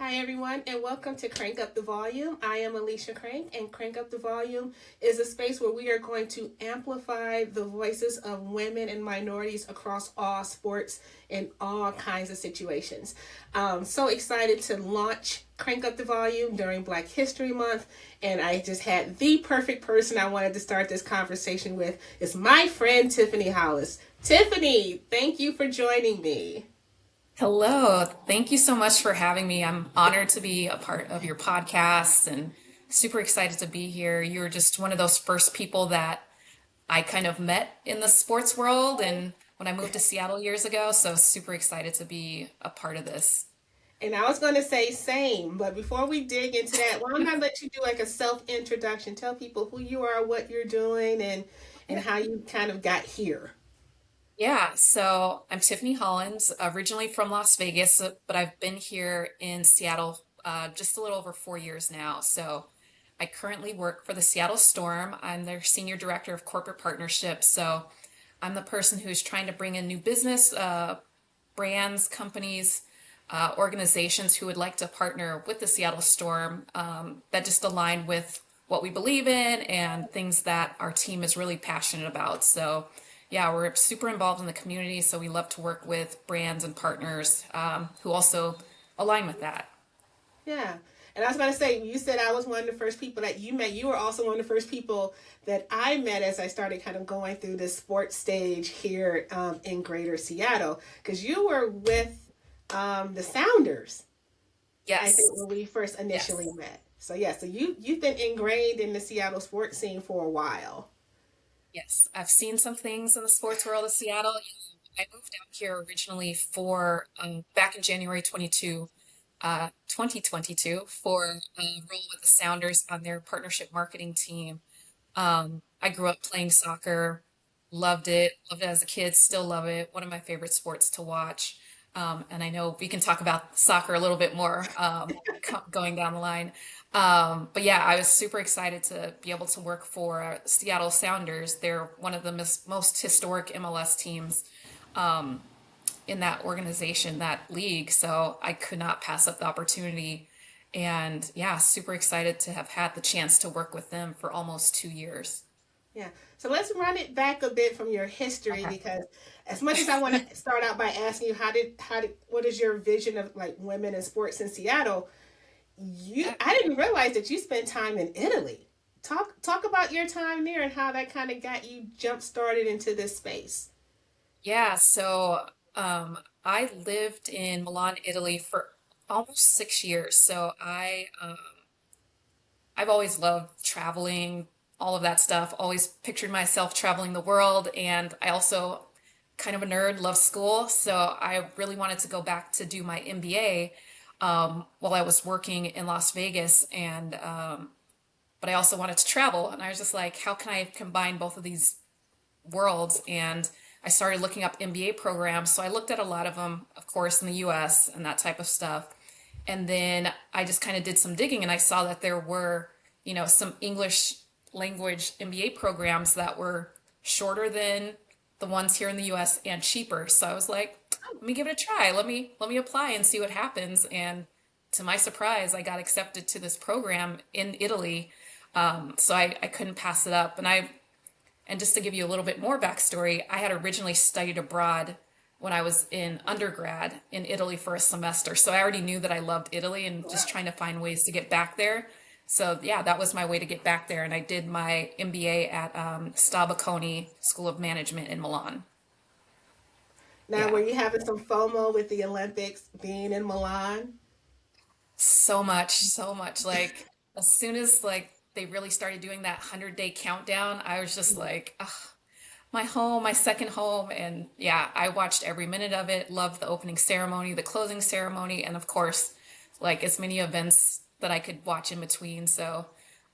Hi, everyone, and welcome to Crank Up the Volume. I am Alicia Crank, and Crank Up the Volume is a space where we are going to amplify the voices of women and minorities across all sports and all kinds of situations. So excited to launch Crank Up the Volume during Black History Month, and I just had the perfect person I wanted to start this conversation with. It's my friend Tiffany Hollins. Tiffany, thank you for joining me. Hello. Thank you so much for having me. I'm honored to be a part of your podcast and super excited to be here. You're just one of those first people that I kind of met in the sports world and when I moved to Seattle years ago. So super excited to be a part of this. And I was going to say same, but before we dig into that, why don't I let you do like a self introduction? Tell people who you are, what you're doing, and Yeah. how you kind of got here. Yeah, so I'm Tiffany Hollins, originally from Las Vegas, but I've been here in Seattle just a little over 4 years now. So I currently work for the Seattle Storm. I'm their senior director of corporate partnerships. So I'm the person who's trying to bring in new business, brands, companies, organizations who would like to partner with the Seattle Storm that just align with what we believe in and things that our team is really passionate about. So, yeah, we're super involved in the community, so we love to work with brands and partners who also align with that. Yeah. And I was going to say, you said I was one of the first people that you met. You were also one of the first people that I met as I started kind of going through this sports stage here in Greater Seattle. Because you were with the Sounders, I think, Yes, when we first initially yes. met. So, yeah, so you've been ingrained in the Seattle sports scene for a while. Yes, I've seen some things in the sports world of Seattle. I moved out here originally for back in January 2022 for a role with the Sounders on their partnership marketing team. I grew up playing soccer, loved it as a kid, still love it. One of my favorite sports to watch. And I know we can talk about soccer a little bit more going down the line. But yeah, I was super excited to be able to work for Seattle Sounders. They're one of the most historic MLS teams in that organization, that league. So I could not pass up the opportunity. And yeah, super excited to have had the chance to work with them for almost 2 years. Yeah. So let's run it back a bit from your history Okay. because as much as I want to start out by asking you how did what is your vision of like women in sports in Seattle, you Yeah. I didn't realize that you spent time in Italy. Talk about your time there and how that kind of got you jump started into this space. Yeah, so I lived in Milan, Italy for almost 6 years. So I've always loved traveling, all of that stuff. Always pictured myself traveling the world, and I also kind of a nerd, love school. So I really wanted to go back to do my MBA while I was working in Las Vegas, and but I also wanted to travel, and I was just like, how can I combine both of these worlds? And I started looking up MBA programs. So I looked at a lot of them, of course, in the US and that type of stuff. And then I just kind of did some digging and I saw that there were, some English language MBA programs that were shorter than the ones here in the US and cheaper. So I was like, let me give it a try. Let me apply and see what happens. And to my surprise, I got accepted to this program in Italy. So I couldn't pass it up. And just to give you a little bit more backstory, I had originally studied abroad when I was in undergrad in Italy for a semester. So I already knew that I loved Italy and just trying to find ways to get back there. So yeah, that was my way to get back there. And I did my MBA at Stabaconi School of Management in Milan. Now, Yeah, were you having some FOMO with the Olympics being in Milan? so much, so much. Like as soon as like they really started doing that 100-day countdown, I was just like, ugh, my home, my second home. And yeah, I watched every minute of it, loved the opening ceremony, the closing ceremony, and of course, like as many events that I could watch in between. So,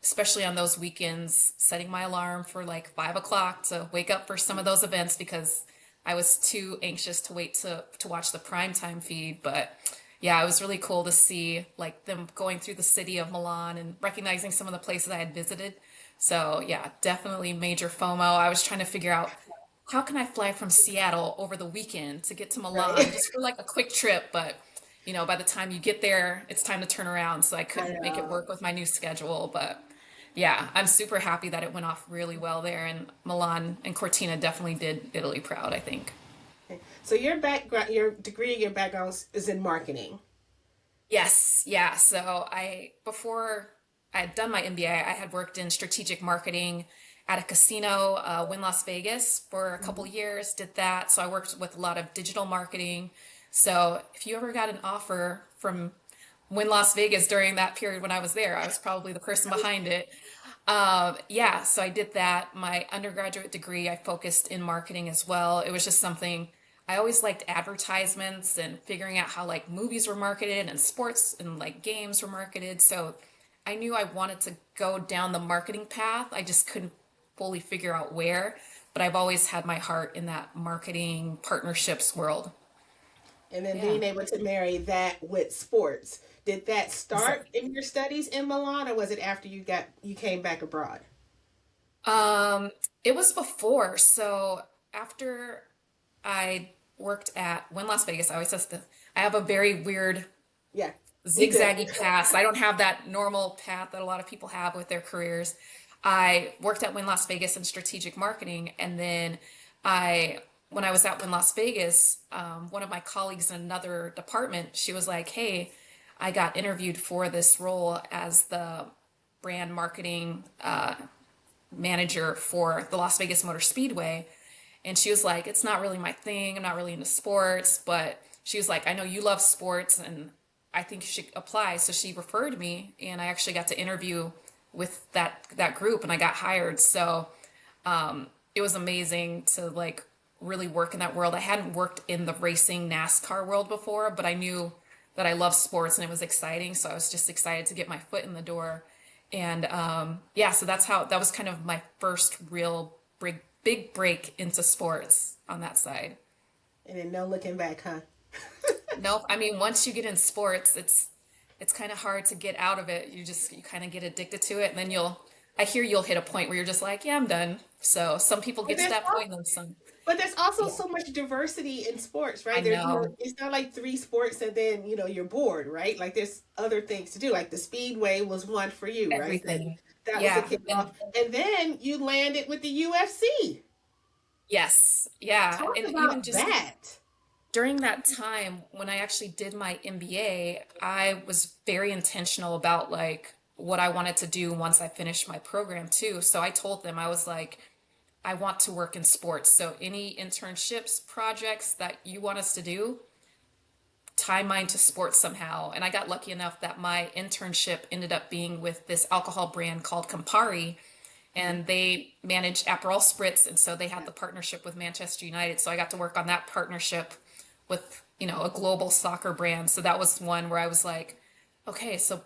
especially on those weekends, setting my alarm for like 5 o'clock to wake up for some of those events because I was too anxious to wait to watch the primetime feed. But yeah, it was really cool to see like them going through the city of Milan and recognizing some of the places I had visited. So yeah, definitely major FOMO. I was trying to figure out how can I fly from Seattle over the weekend to get to Milan Right. just for like a quick trip, but by the time you get there, it's time to turn around. So I I couldn't make it know. work with my new schedule. But yeah, I'm super happy that it went off really well there. And Milan and Cortina definitely did Italy proud, I think. Okay. So your background, your degree, your background is in marketing. Yes, yeah. So before I had done my MBA, I had worked in strategic marketing at a casino, Win Las Vegas, for a couple Mhm. years, did that. So I worked with a lot of digital marketing. So if you ever got an offer from Win Las Vegas during that period when I was there, I was probably the person behind it. Yeah, so I did that. My undergraduate degree, I focused in marketing as well. It was just something I always liked advertisements and figuring out how like movies were marketed and sports and like games were marketed. So I knew I wanted to go down the marketing path. I just couldn't fully figure out where, but I've always had my heart in that marketing partnerships world. And then Yeah. being able to marry that with sports. Did that start in your studies in Milan, or was it after you came back abroad? Um, it was before. So after I worked at Win Las Vegas, I have a very weird Yeah, me too. zigzaggy path. I don't have that normal path that a lot of people have with their careers. I worked at Win Las Vegas in strategic marketing, and then when I was at Win Las Vegas, one of my colleagues in another department, she was like, "Hey, I got interviewed for this role as the brand marketing manager for the Las Vegas Motor Speedway." And she was like, "It's not really my thing. I'm not really into sports." But she was like, "I know you love sports and I think you should apply." So she referred me and I actually got to interview with that group and I got hired. So it was amazing to like really work in that world. I hadn't worked in the racing NASCAR world before, but I knew that I love sports and it was exciting. So I was just excited to get my foot in the door. And yeah, so that was kind of my first real big break into sports on that side. And then no looking back, huh? Nope. I mean, once you get in sports, it's kind of hard to get out of it. You kind of get addicted to it, and then I hear you'll hit a point where you're just like, yeah, I'm done. So some people But get to there's that al- point, and then some, but there's also yeah, so much diversity in sports, I right? There's know it's not like three sports and then you're bored, right? Like there's other things to do. Like the speedway was one for you, right? everything. That was the Yeah, kickoff, and and then you landed with the UFC. yes, yeah, Talk and even about just that. during that time when I actually did my MBA, I was very intentional about like what I wanted to do once I finished my program too. So I told them I was like, I want to work in sports. So any internships, projects that you want us to do, tie mine to sports somehow. And I got lucky enough that my internship ended up being with this alcohol brand called Campari, Mhm. and they manage Aperol Spritz, and so they had Yeah. the partnership with Manchester United. So I got to work on that partnership with, a global soccer brand. So that was one where I was like, okay, so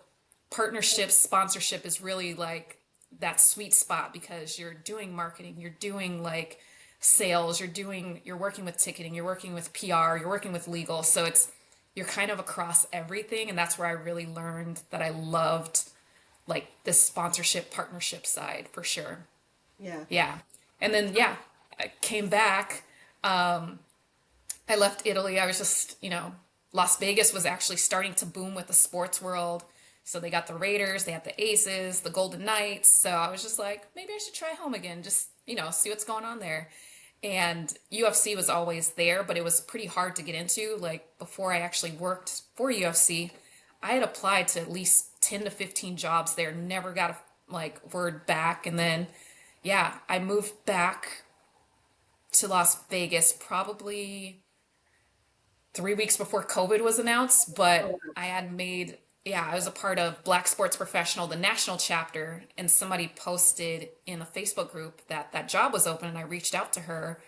partnership, sponsorship is really like that sweet spot because you're doing marketing, you're doing like sales, you're working with ticketing, you're working with PR, you're working with legal. So you're kind of across everything, and that's where I really learned that I loved like this sponsorship partnership side for sure. Yeah. Yeah. And then yeah, I came back. I left Italy. I was just, Las Vegas was actually starting to boom with the sports world. So they got the Raiders, they had the Aces, the Golden Knights. So I was just like, maybe I should try home again, just, see what's going on there. And UFC was always there, but it was pretty hard to get into. Like before I actually worked for UFC, I had applied to at least 10 to 15 jobs there, never got a like word back. And then yeah, I moved back to Las Vegas probably 3 weeks before COVID was announced, but Oh, I was a part of Black Sports Professional, the national chapter, and somebody posted in a Facebook group that that job was open, and I reached out to her,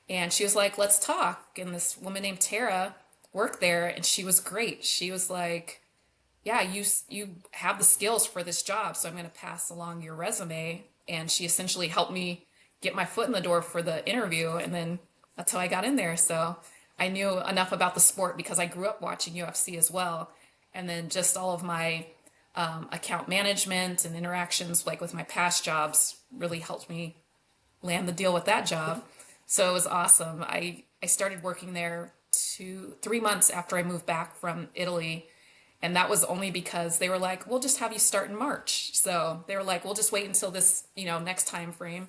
and she was like, "Let's talk." And this woman named Tara worked there, and she was great. She was like, "Yeah, you have the skills for this job, so I'm going to pass along your resume." And she essentially helped me get my foot in the door for the interview, and then that's how I got in there. So I knew enough about the sport because I grew up watching UFC as well, and then just all of my account management and interactions, like with my past jobs, really helped me land the deal with that job. So it was awesome. I started working there 3 months after I moved back from Italy. And that was only because they were like, we'll just have you start in March. So they were like, we'll just wait until this, next time frame.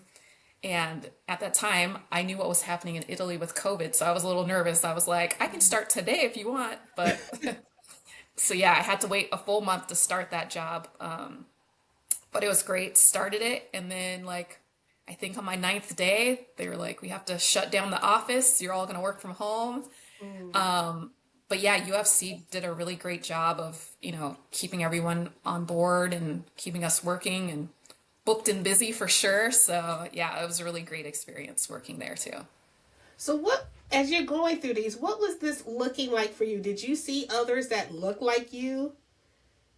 And at that time, I knew what was happening in Italy with COVID. So I was a little nervous. I was like, I can start today if you want. But so yeah, I had to wait a full month to start that job. But it was great. Started it. And then, like, I think on my ninth day, they were like, we have to shut down the office. You're all going to work from home. Mm. But yeah, UFC did a really great job of, keeping everyone on board and keeping us working and booked and busy for sure. So yeah, it was a really great experience working there too. So what, as you're going through these, what was this looking like for you? Did you see others that look like you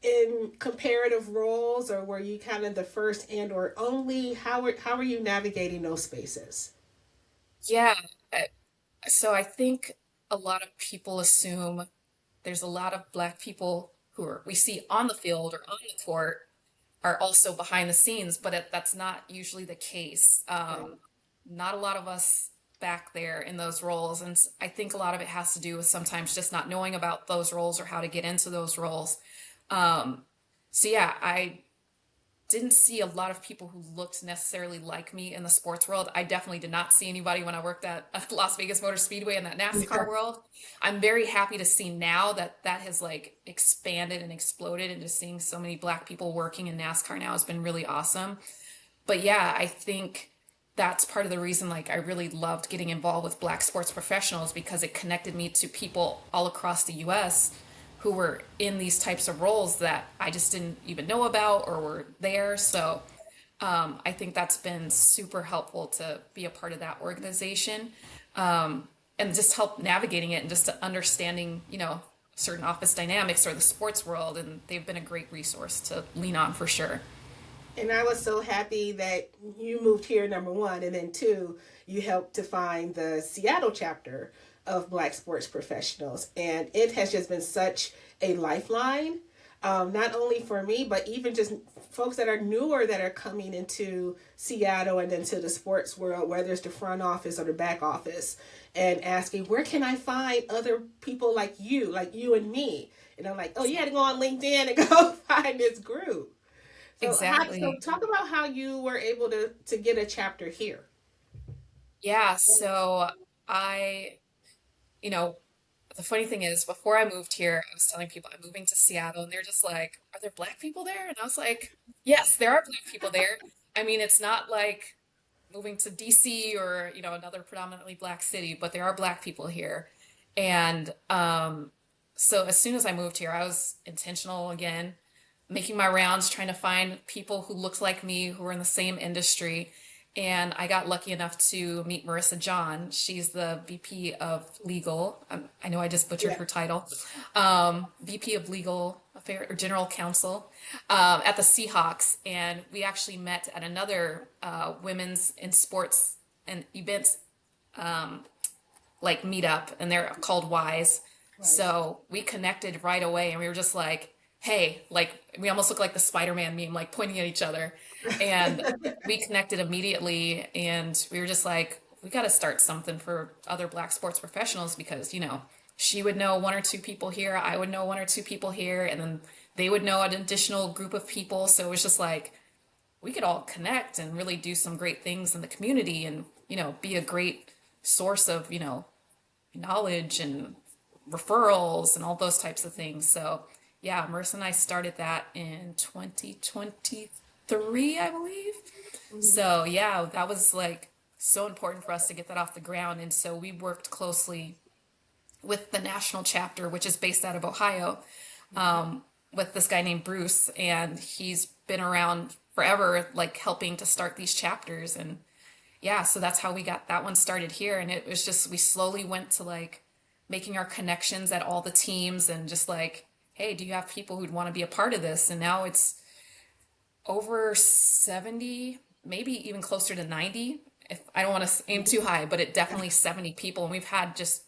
in comparative roles, or were you kind of the first and or only? How are you navigating those spaces? Yeah. uh, So I think a lot of people assume there's a lot of black people who we see on the field or on the court are also behind the scenes, but that's not usually the case. Right. Not a lot of us back there in those roles. And I think a lot of it has to do with sometimes just not knowing about those roles or how to get into those roles. Um, so yeah, I didn't see a lot of people who looked necessarily like me in the sports world. I definitely did not see anybody when I worked at Las Vegas Motor Speedway in that Yeah. NASCAR world. I'm very happy to see now that that has like expanded and exploded, and just seeing so many black people working in NASCAR now has been really awesome. But yeah, I think that's part of the reason like I really loved getting involved with Black sports professionals, because it connected me to people all across the US who were in these types of roles that I just didn't even know about or were there. So I think that's been super helpful to be a part of that organization, and just help navigating it and just to understanding, certain office dynamics or the sports world. And they've been a great resource to lean on for sure. And I was so happy that you moved here, number one, and then two, you helped to find the Seattle chapter of Black sports professionals, and it has just been such a lifeline. Not only for me, but even just folks that are newer that are coming into Seattle and into the sports world, whether it's the front office or the back office, and asking, where can I find other people like you and me? And I'm like, oh, you had to go on LinkedIn and go find this group. So Exactly. talk about how you were able to get a chapter here. Yeah, so I, you know, the funny thing is, before I moved here, I was telling people I'm moving to Seattle, and they're just like, "Are there black people there?" And I was like, "Yes, there are black people there." I mean, it's not like moving to DC or, another predominantly black city, but there are black people here. And so as soon as I moved here, I was intentional again, making my rounds, trying to find people who looked like me, who were in the same industry. And I got lucky enough to meet Marissa John. She's the VP of Legal. I know I just butchered Yeah. her title. VP of Legal Affair or General Counsel at the Seahawks. And we actually met at another women's in sports and events like meetup, and they're called Wise. Right. So we connected right away, and we were just like, hey, like we almost look like the Spider-Man meme, like pointing at each other. And we connected immediately, and we were just like, we got to start something for other black sports professionals, because, she would know one or two people here, I would know one or two people here, and then they would know an additional group of people. So it was just like, we could all connect and really do some great things in the community and, be a great source of, knowledge and referrals and all those types of things. So, yeah, Marissa and I started that in 2023, I believe. Mhm. So, yeah, that was like so important for us to get that off the ground. And so we worked closely with the national chapter, which is based out of Ohio, with this guy named Bruce. And he's been around forever, like helping to start these chapters. And yeah, so that's how we got that one started here. And it was just, we slowly went to like making our connections at all the teams and just like, hey, do you have people who'd want to be a part of this? And now it's over 70, maybe even closer to 90. If I don't want to aim too high, but it definitely 70 people. And we've had just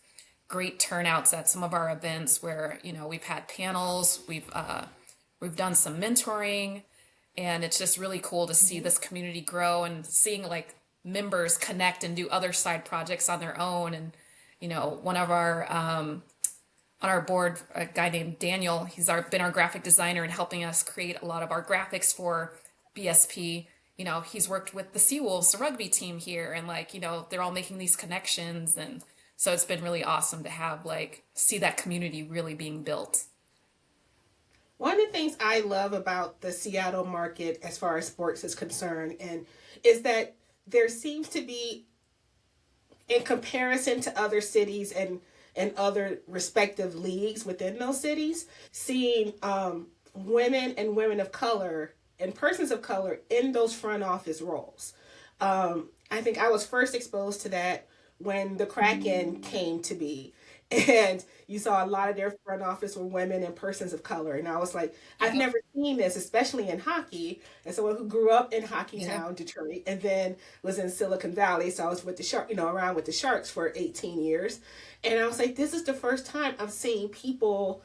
great turnouts at some of our events where, we've had panels, we've done some mentoring, and it's just really cool to see Mhm. this community grow and seeing like members connect and do other side projects on their own. And One of our on our board, a guy named Daniel. He's been our graphic designer and helping us create a lot of our graphics for BSP. He's worked with the Seawolves, the rugby team here, and they're all making these connections, and so it's been really awesome to have see that community really being built. One of the things I love about the Seattle market as far as sports is concerned and is that there seems to be, in comparison to other cities and other respective leagues within those cities, seeing women and women of color and persons of color in those front office roles. I think I was first exposed to that when the Kraken came to be. And you saw a lot of their front office were women and persons of color. And I was like, I've Yeah, never seen this, especially in hockey. As someone who grew up in Hockey yeah, Town, Detroit, and then was in Silicon Valley. So I was with the Shark, around with the Sharks for 18 years. And I was like, this is the first time I'm seeing people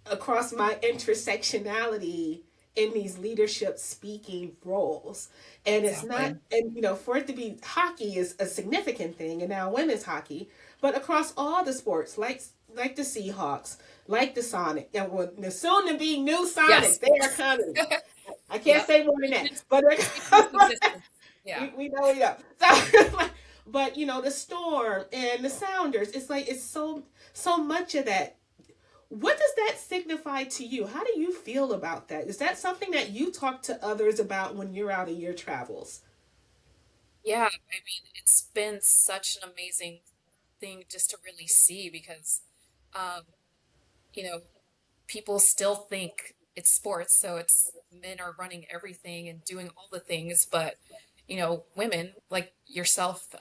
across my intersectionality in these leadership speaking roles. And it's not, exactly. and for it to be hockey is a significant thing, and now women's hockey, but across all the sports, like the Seahawks, like the Sonic, and well, the soon to be new Sonics, Yes. they are coming. I can't Yep. say more than Keep that, it, but just keep it consistent. Yeah. we know. So, but the Storm and the Sounders, it's like it's so much of that. What does that signify to you? How do you feel about that? Is that something that you talk to others about when you're out of your travels? Yeah, I mean, it's been such an amazing thing just to really see because um, you know, people still think it's sports, so it's men are running everything and doing all the things, but women like yourself,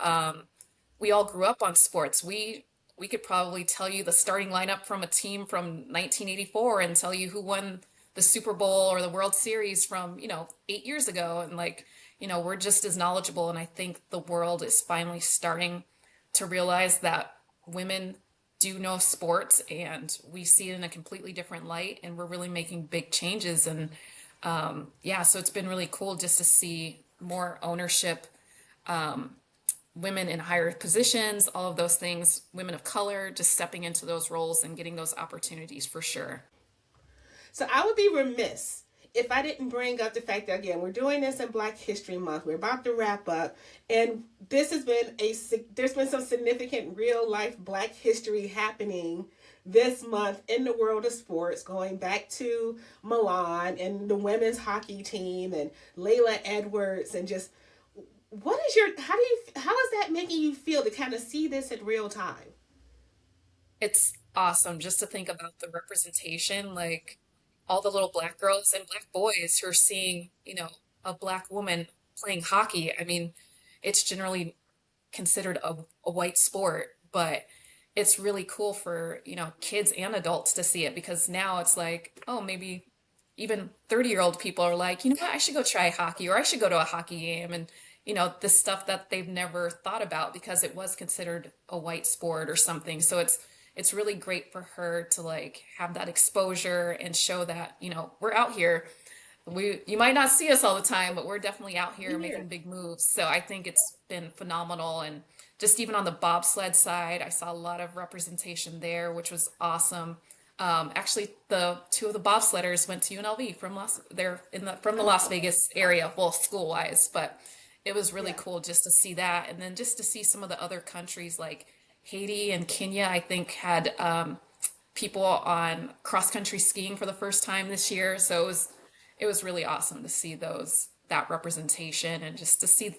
we all grew up on sports. We could probably tell you the starting lineup from a team from 1984 and tell you who won the Super Bowl or the World Series from, 8 years ago. And we're just as knowledgeable. And I think the world is finally starting to realize that women do know sports and we see it in a completely different light and we're really making big changes. And yeah, so it's been really cool just to see more ownership, women in higher positions, all of those things, women of color, just stepping into those roles and getting those opportunities for sure. So I would be remiss if I didn't bring up the fact that again we're doing this in Black History Month. We're about to wrap up, and this has been there's been some significant real life Black history happening this month in the world of sports, going back to Milan and the women's hockey team and Layla Edwards and just what is your how is that making you feel to kind of see this in real time? It's awesome just to think about the representation, like all the little black girls and black boys who are seeing, a black woman playing hockey. I mean, it's generally considered a white sport, but it's really cool for, kids and adults to see it because now it's like, oh, maybe even 30-year-old people are like, you know what, I should go try hockey or I should go to a hockey game and this stuff that they've never thought about because it was considered a white sport or something. So it's really great for her to have that exposure and show that, we're out here. You might not see us all the time, but we're definitely out here We making here. big moves. So I think it's been phenomenal. And just even on the bobsled side, I saw a lot of representation there, which was awesome. Actually, the two of the bobsledders went to UNLV they're from the Las Oh, Vegas area, well, school wise, but it was really yeah. cool just to see that. And then just to see some of the other countries like Haiti and Kenya, I think had people on cross country skiing for the first time this year. So it was really awesome to see that representation and just to see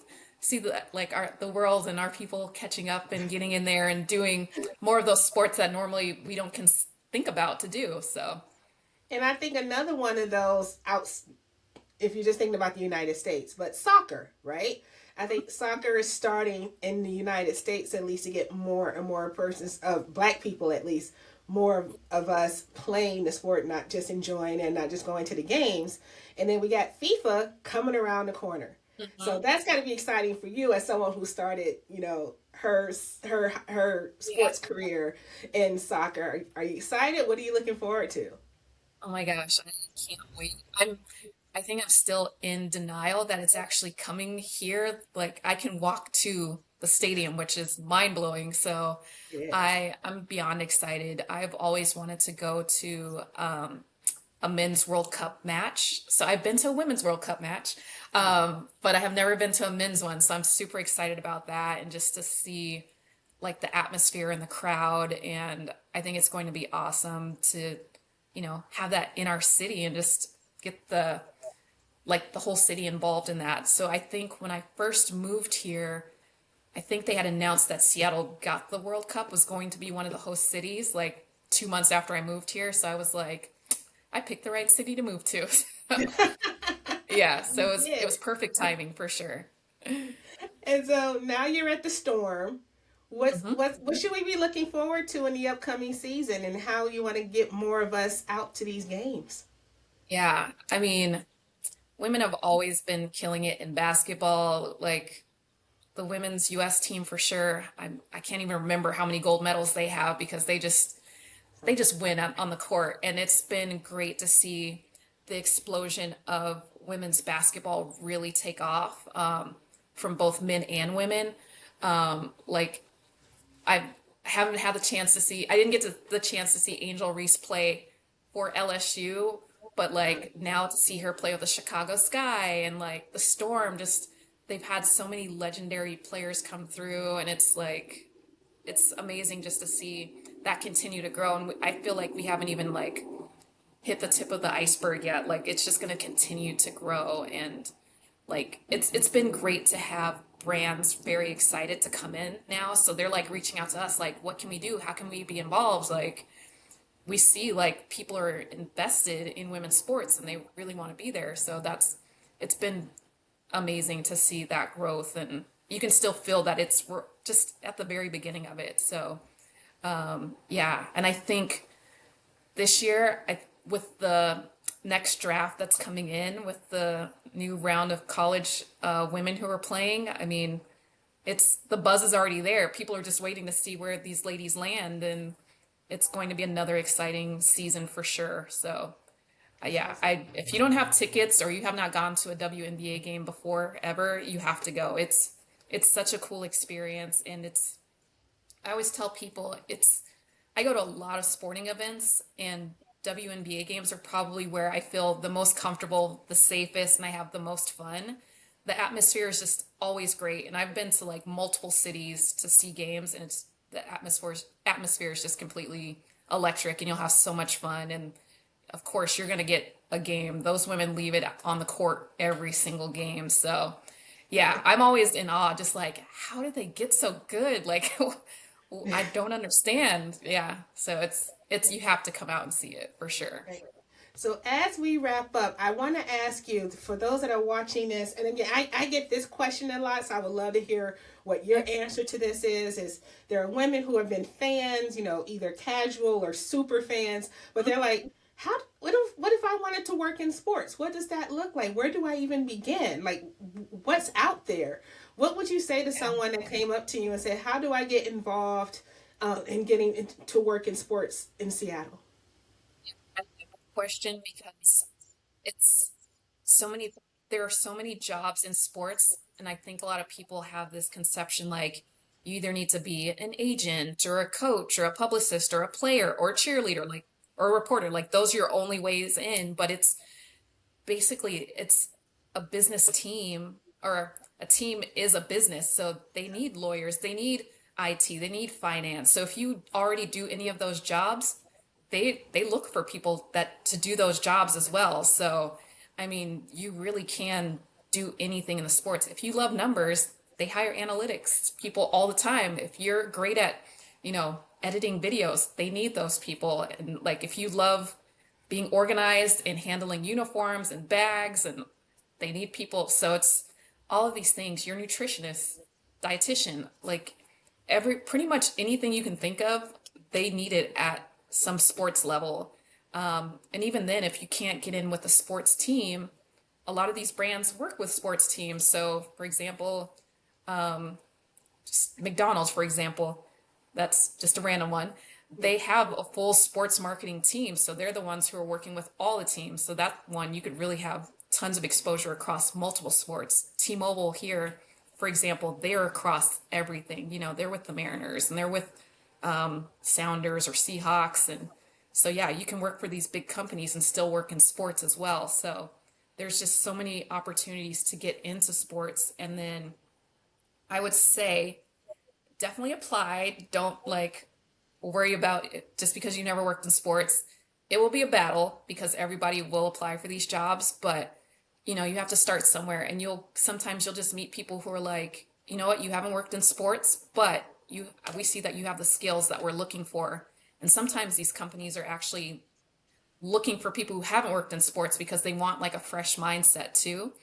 the world and our people catching up and getting in there and doing more of those sports that normally we don't think about to do. So And I think another one of those outs if you're just thinking about the United States, but soccer, right? I think soccer is starting in the United States at least to get more and more persons of black people at least more of us playing the sport, not just enjoying and not just going to the games. And then we got FIFA coming around the corner. So mhm. that's got to be exciting for you as someone who started, her Yeah. sports career in soccer. Are you excited? What are you looking forward to? Oh my gosh, I can't wait. I think I'm still in denial that it's actually coming here. Like I can walk to the stadium, which is mind blowing. So Yes. I'm beyond excited. I've always wanted to go to a men's World Cup match. So I've been to a women's World Cup match, but I have never been to a men's one. So I'm super excited about that and just to see like the atmosphere and the crowd. And I think it's going to be awesome to, have that in our city and just get the whole city involved in that. So I think when I first moved here, I think they had announced that Seattle got the World Cup was going to be one of the host cities like 2 months after I moved here. So I was like, I picked the right city to move to. Yeah, so You it was did. perfect timing for sure. And so now you're at the Storm. Hmm. What should we be looking forward to in the upcoming season, and how you want to get more of us out to these games? Yeah, I mean, women have always been killing it in basketball. Like the women's US team for sure. I can't even remember how many gold medals they have because they just win on the court. And it's been great to see the explosion of women's basketball really take off from both men and women. Like I haven't had the chance to see, I didn't get the chance to see Angel Reese play for LSU, but like now to see her play with the Chicago Sky and like the Storm, just they've had so many legendary players come through, and it's like it's amazing just to see that continue to grow. And I feel like we haven't even like hit the tip of the iceberg yet. Like it's just going to continue to grow, and like it's been great to have brands very excited to come in now. So they're like reaching out to us like, what can we do? How can we be involved? Like we see like people are invested in women's sports and they really want to be there. So it's been amazing to see that growth, and you can still feel that we're just at the very beginning of it. So yeah, and I think this year, with the next draft that's coming in, with the new round of college women who are playing, I mean, it's the buzz is already there. People are just waiting to see where these ladies land, and it's going to be another exciting season for sure. So, yeah, Awesome. I if you don't have tickets or you have not gone to a WNBA game before ever, you have to go. It's such a cool experience, and I always tell people I go to a lot of sporting events, and WNBA games are probably where I feel the most comfortable, the safest, and I have the most fun. The atmosphere is just always great, and I've been to like multiple cities to see games, and it's the atmosphere is just completely electric, and you'll have so much fun. And of course, you're gonna get a game. Those women leave it on the court every single game, so yeah, I'm always in awe, just like, how did they get so good? Like, I don't understand. Yeah, so it's you have to come out and see it for sure. Right. So as we wrap up, I want to ask you, for those that are watching this, and again, I get this question a lot, so I would love to hear what your answer to this is. Is there are women who have been fans, either casual or super fans, but they're like, what if I wanted to work in sports? What does that look like? Where do I even begin? Like, what's out there? What would you say to Yeah. someone that came up to you and said, how do I get involved in getting to work in sports in Seattle? That's a good question because it's so many, there are so many jobs in sports, and I think a lot of people have this conception like you either need to be an agent or a coach or a publicist or a player or a cheerleader, like or a reporter, like those are your only ways in, but it's a business team, or a team is a business, so they need lawyers, they need IT, they need finance. So if you already do any of those jobs, they look for people that to do those jobs as well. So I mean, you really can do anything in the sports. If you love numbers, they hire analytics people all the time. If you're great at, editing videos, they need those people. And like if you love being organized and handling uniforms and bags, and they need people. So it's all of these things. Your nutritionist, dietitian, like every pretty much anything you can think of, they need it at some sports level. And even then, if you can't get in with a sports team, a lot of these brands work with sports teams. So, for example, just McDonald's, for example, that's just a random one. They have a full sports marketing team. So they're the ones who are working with all the teams. So that one, you could really have tons of exposure across multiple sports. T-Mobile here for example, they're across everything. You know, they're with the Mariners and they're with Sounders or Seahawks. And so, yeah, you can work for these big companies and still work in sports as well. So there's just so many opportunities to get into sports. And then I would say definitely apply. Don't like worry about it just because you never worked in sports. It will be a battle because everybody will apply for these jobs, but you know, you have to start somewhere and you'll sometimes you'll just meet people who are like, you know what, you haven't worked in sports, but you we see that you have the skills that we're looking for. And sometimes these companies are actually looking for people who haven't worked in sports because they want like a fresh mindset too.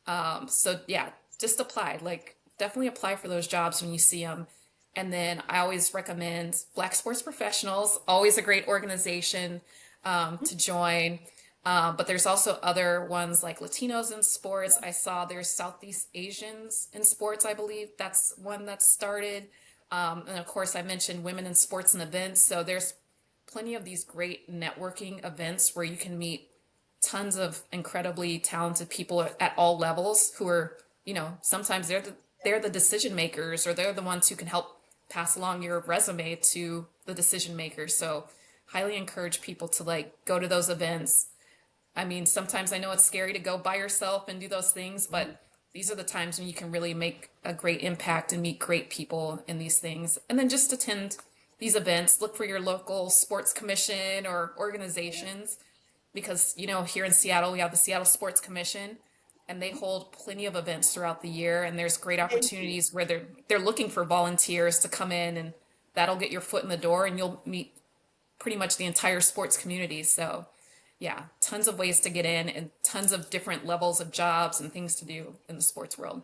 So yeah, just apply. Like definitely apply for those jobs when you see them. And then I always recommend Black Sports Professionals, always a great organization to join. But there's also other ones like Latinos in sports. I saw there's Southeast Asians in sports, I believe. That's one that started. And of course, I mentioned women in sports and events. So there's plenty of these great networking events where you can meet tons of incredibly talented people at all levels who are, you know, sometimes they're the decision makers or they're the ones who can help pass along your resume to the decision makers. So highly encourage people to like go to those events. I mean, sometimes I know it's scary to go by yourself and do those things, but these are the times when you can really make a great impact and meet great people in these things. And then just attend these events, look for your local sports commission or organizations because, you know, here in Seattle, we have the Seattle Sports Commission and they hold plenty of events throughout the year and there's great Thank you. opportunities where they're looking for volunteers to come in and that'll get your foot in the door and you'll meet pretty much the entire sports community. So, yeah, tons of ways to get in and tons of different levels of jobs and things to do in the sports world.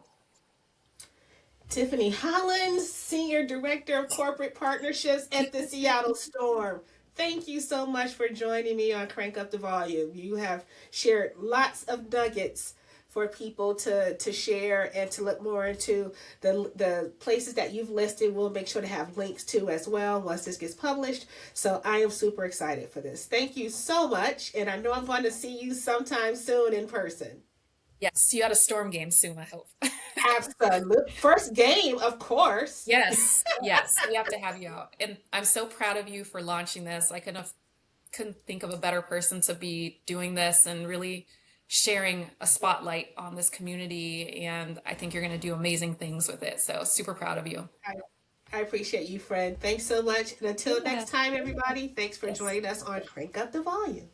Tiffany Hollins, Senior Director of Corporate Partnerships at the Seattle Storm. Thank you so much for joining me on Crank Up the Volume. You have shared lots of nuggets for people to share and to look more into the places that you've listed. We'll make sure to have links to as well once this gets published. So I am super excited for this. Thank you so much. And I know I'm going to see you sometime soon in person. Yes, see you at a Storm game soon, I hope. Absolute. First game, of course. Yes, yes, we have to have you out. And I'm so proud of you for launching this. I couldn't think of a better person to be doing this and really sharing a spotlight on this community. And I think you're going to do amazing things with it. So super proud of you. I, I appreciate you, friend. Thanks so much. And until Yeah. next time, everybody, thanks for Yes. joining us on Crank Up the Volume.